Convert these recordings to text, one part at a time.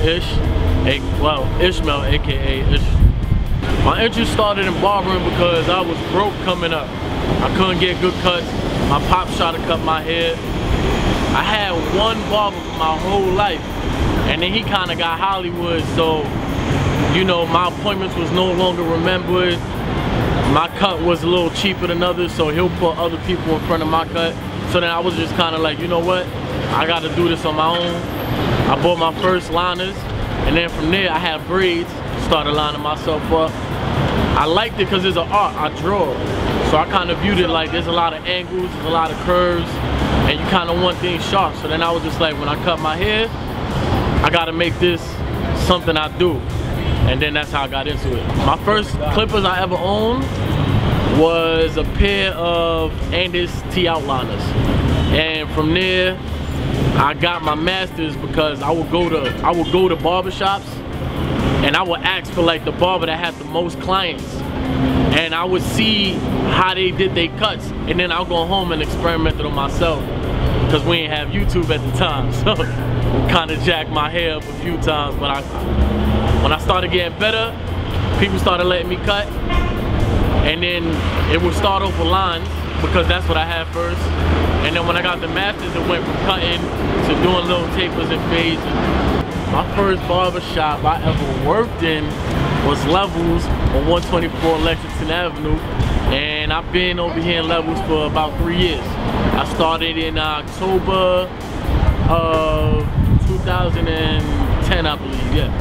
Ish, Ishmael, aka Ish. My interest started in barbering because I was broke coming up. I couldn't get good cuts. My pop tried to cut my hair. I had one barber for my whole life, and then he kind of got Hollywood, so you know, my appointments was no longer remembered. My cut was a little cheaper than others, so he'll put other people in front of my cut. So then I was just kind of like, you know what, I got to do this on my own. I bought my first liners, and then from there I had braids, started lining myself up. I liked it because it's an art, I draw. So I kind of viewed it like there's a lot of angles, there's a lot of curves, and you kind of want things sharp. So then I was just like, when I cut my hair, I got to make this something I do. And then that's how I got into it. My first clippers I ever owned was a pair of Andis T outliners. And from there, I got my masters because I would go to barbershops and I would ask for like the barber that had the most clients. And I would see how they did their cuts, and then I'll go home and experiment it on myself because we didn't have YouTube at the time. So kind of jacked my hair up a few times, but when I started getting better, people started letting me cut, and then it would start off with lines because that's what I had first. And then when I got the masters, it went from cutting to doing little tapers and fades. My first barber shop I ever worked in was Levels on 124 Lexington Avenue, and I've been over here in Levels for about 3 years. I started in October of 2010, I believe, yeah.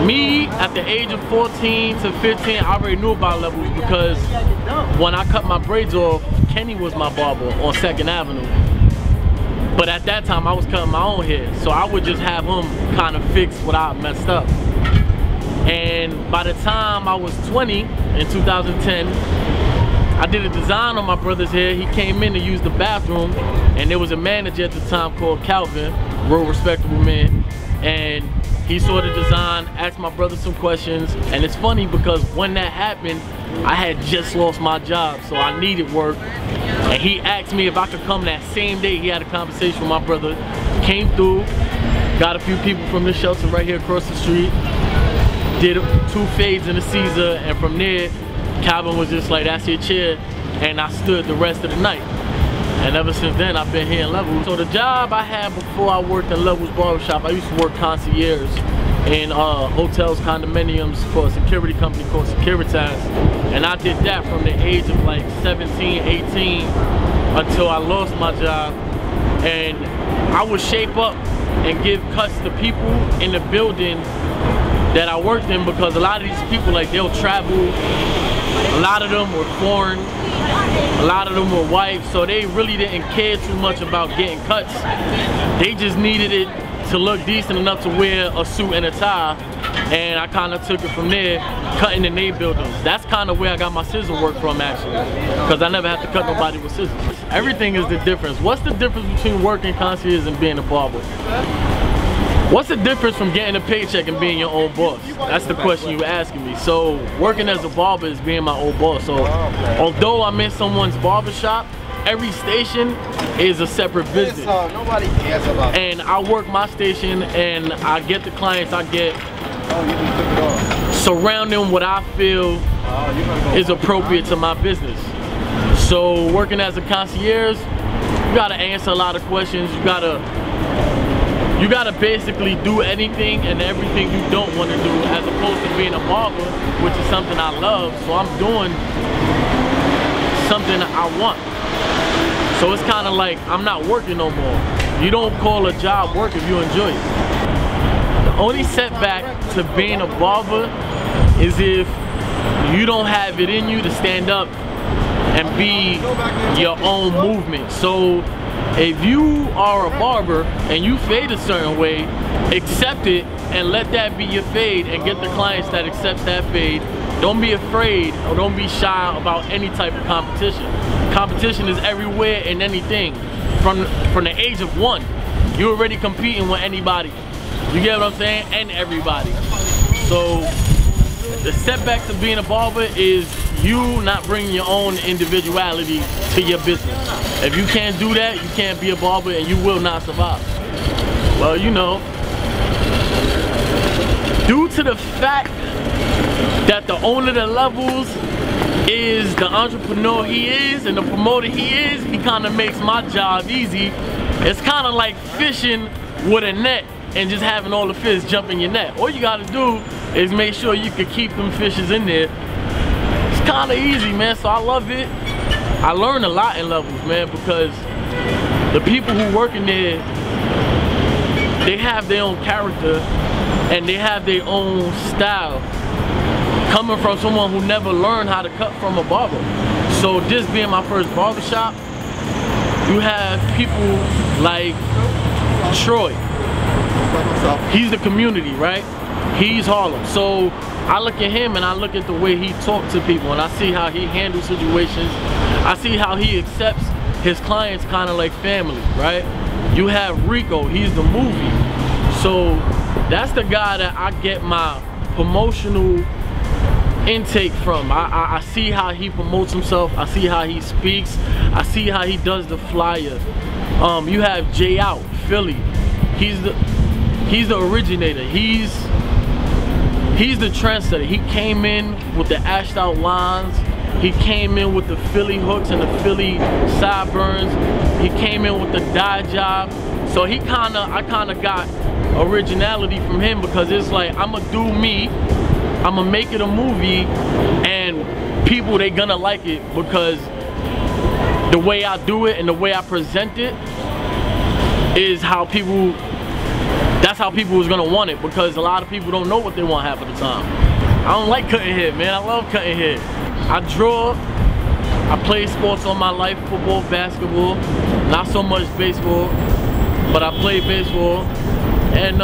Me, at the age of 14 to 15, I already knew about Levels because when I cut my braids off, Kenny was my barber on 2nd Avenue. But at that time, I was cutting my own hair, so I would just have him kind of fix what I messed up. And by the time I was 20, in 2010, I did a design on my brother's hair. He came in to use the bathroom, and there was a manager at the time called Calvin, real respectable man, and he saw the design, asked my brother some questions, and it's funny because when that happened, I had just lost my job, so I needed work, and he asked me if I could come that same day. He had a conversation with my brother, came through, got a few people from this shelter right here across the street, did 2 fades in the Caesar, and from there, Calvin was just like, that's your chair, and I stood the rest of the night. And ever since then, I've been here in Levels. So the job I had before I worked in Levels Barbershop, I used to work concierge in hotels, condominiums for a security company called Securitas. And I did that from the age of like 17, 18 until I lost my job. And I would shape up and give cuts to people in the building that I worked in, because a lot of these people, like, they'll travel. A lot of them were foreign. A lot of them were white, so they really didn't care too much about getting cuts. They just needed it to look decent enough to wear a suit and a tie, and I kind of took it from there, cutting in their buildings. That's kind of where I got my scissor work from, actually, because I never had to cut nobody with scissors. Everything is the difference. What's the difference between working concierge and being a barber? What's the difference from getting a paycheck and being your own boss? That's the question you were asking me. So working as a barber is being my own boss. So although I'm in someone's barber shop, every station is a separate business. Nobody cares about it. And I work my station and I get the clients I get, surrounding what I feel is appropriate to my business. So working as a concierge, you gotta answer a lot of questions. You gotta basically do anything and everything you don't want to do, as opposed to being a barber, which is something I love. So I'm doing something I want. So it's kind of like I'm not working no more. You don't call a job work if you enjoy it. The only setback to being a barber is if you don't have it in you to stand up and be your own movement. So if you are a barber and you fade a certain way, accept it and let that be your fade and get the clients that accepts that fade. Don't be afraid or don't be shy about any type of competition. Competition is everywhere and anything. From the age of 1, you're already competing with anybody. You get what I'm saying? And everybody. So the setbacks of being a barber is you not bringing your own individuality to your business. If you can't do that, you can't be a barber and you will not survive. Well, you know, due to the fact that the owner of the Levels is the entrepreneur he is and the promoter he is, he kind of makes my job easy. It's kind of like fishing with a net and just having all the fish jump in your net. All you gotta do is make sure you can keep them fishes in there. It's kind of easy, man, so I love it. I learned a lot in Levels, man, because the people who work in there, they have their own character and they have their own style, coming from someone who never learned how to cut from a barber. So this being my first barbershop, you have people like Troy. He's the community, right? He's Harlem. So I look at him and I look at the way he talks to people and I see how he handles situations. I see how he accepts his clients kind of like family, right? You have Rico, he's the movie. So that's the guy that I get my promotional intake from. I see how he promotes himself. I see how he speaks. I see how he does the flyer. You have Jay Out, Philly. He's the originator. He's the trendsetter. He came in with the ashed out lines. He came in with the Philly hooks and the Philly sideburns. He came in with the dye job. So I kinda got originality from him, because it's like, I'ma do me, I'ma make it a movie, and people, they gonna like it because the way I do it and the way I present it is how people, that's how people is gonna want it, because a lot of people don't know what they want half of the time. I don't like cutting hair, man. I love cutting hair. I draw, I play sports all my life, football, basketball, not so much baseball, but I play baseball. And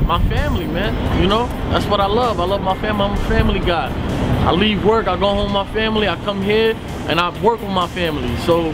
my family, man, you know, that's what I love. I love my family. I'm a family guy. I leave work, I go home with my family, I come here, and I work with my family. So